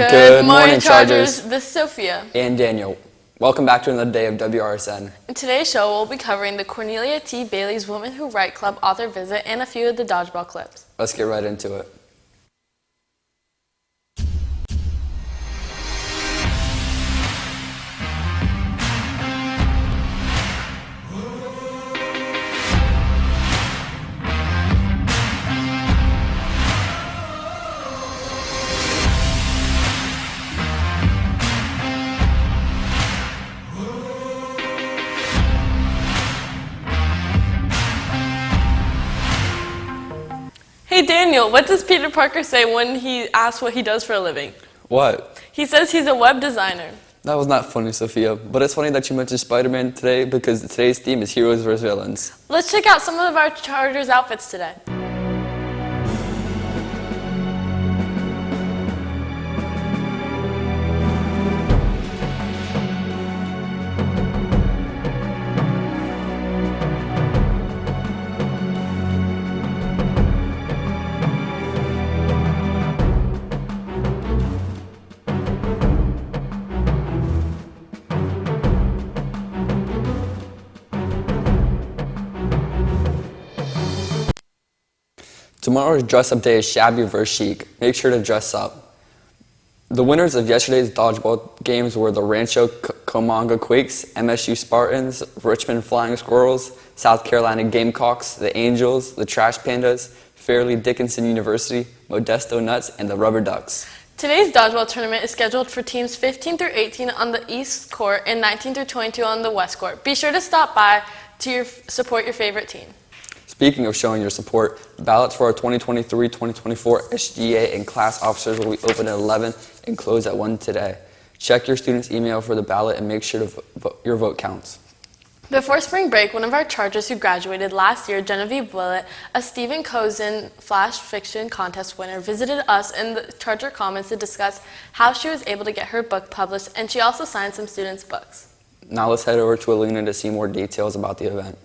Good morning, Chargers. This is Sophia. And Daniel. Welcome back to another day of Wrsn. In today's show, we'll be covering the Cornelia T. Bailey's Women Who Write Club author visit and a few of the dodgeball clips. Let's get right into it. Hey Daniel, what does Peter Parker say when he asks what he does for a living? What? He says he's a web designer. That was not funny, Sophia, but it's funny that you mentioned Spider-Man today because today's theme is heroes vs. villains. Let's check out some of our Chargers outfits today. Tomorrow's dress-up day is shabby vs. chic. Make sure to dress up. The winners of yesterday's dodgeball games were the Rancho Cucamonga Quakes, MSU Spartans, Richmond Flying Squirrels, South Carolina Gamecocks, the Angels, the Trash Pandas, Fairleigh Dickinson University, Modesto Nuts, and the Rubber Ducks. Today's dodgeball tournament is scheduled for teams 15 through 18 on the East Court and 19 through 22 on the West Court. Be sure to stop by to support your favorite team. Speaking of showing your support, ballots for our 2023-2024 SGA and class officers will be open at 11 and close at 1 today. Check your student's email for the ballot and make sure your vote counts. Before spring break, one of our Chargers who graduated last year, Genevieve Willett, a Stephen Kozin Flash Fiction Contest winner, visited us in the Charger Commons to discuss how she was able to get her book published, and she also signed some students' books. Now let's head over to Alina to see more details about the event.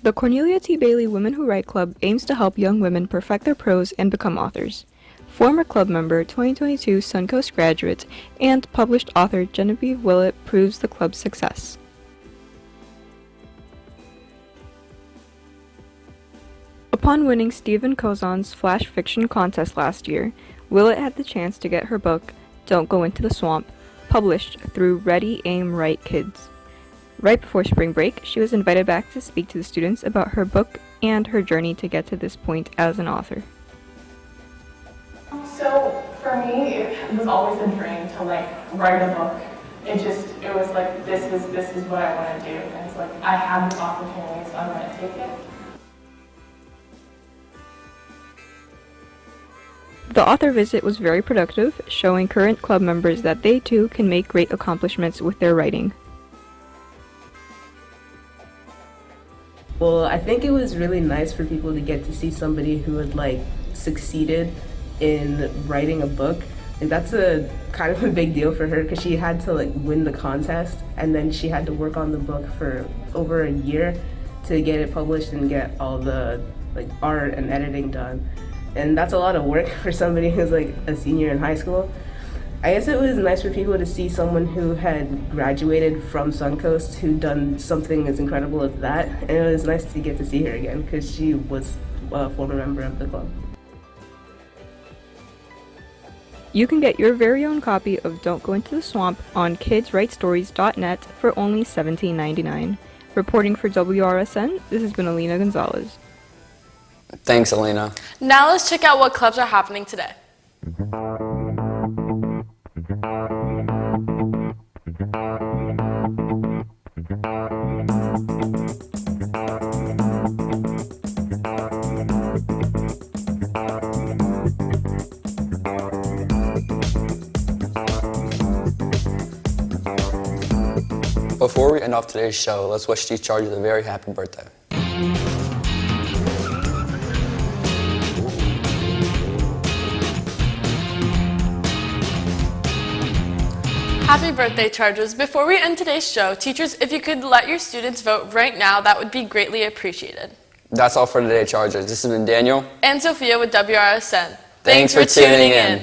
The Cornelia T. Bailey Women Who Write Club aims to help young women perfect their prose and become authors. Former club member, 2022 Suncoast graduate, and published author Genevieve Willett proves the club's success. Upon winning Stephen Kozon's Flash Fiction Contest last year, Willett had the chance to get her book, Don't Go Into the Swamp, published through Ready, Aim, Write Kids. Right before spring break, she was invited back to speak to the students about her book and her journey to get to this point as an author. So for me, it was always a dream to write a book. It was like this is what I want to do, and it's like I have this opportunity, so I'm going to take it. The author visit was very productive, showing current club members that they too can make great accomplishments with their writing. Well, I think it was really nice for people to get to see somebody who had succeeded in writing a book. And that's a kind of a big deal for her because she had to win the contest, and then she had to work on the book for over a year to get it published and get all the art and editing done. And that's a lot of work for somebody who's a senior in high school. I guess it was nice for people to see someone who had graduated from Suncoast who'd done something as incredible as that, and it was nice to get to see her again because she was a former member of the club. You can get your very own copy of Don't Go Into the Swamp on kidswritestories.net for only $17.99. Reporting for WRSN, this has been Alina Gonzalez. Thanks, Alina. Now let's check out what clubs are happening today. Before we end off today's show, let's wish these Chargers a very happy birthday. Happy birthday, Chargers. Before we end today's show, teachers, if you could let your students vote right now, that would be greatly appreciated. That's all for today, Chargers. This has been Daniel. And Sophia with WRSN. Thanks for tuning in.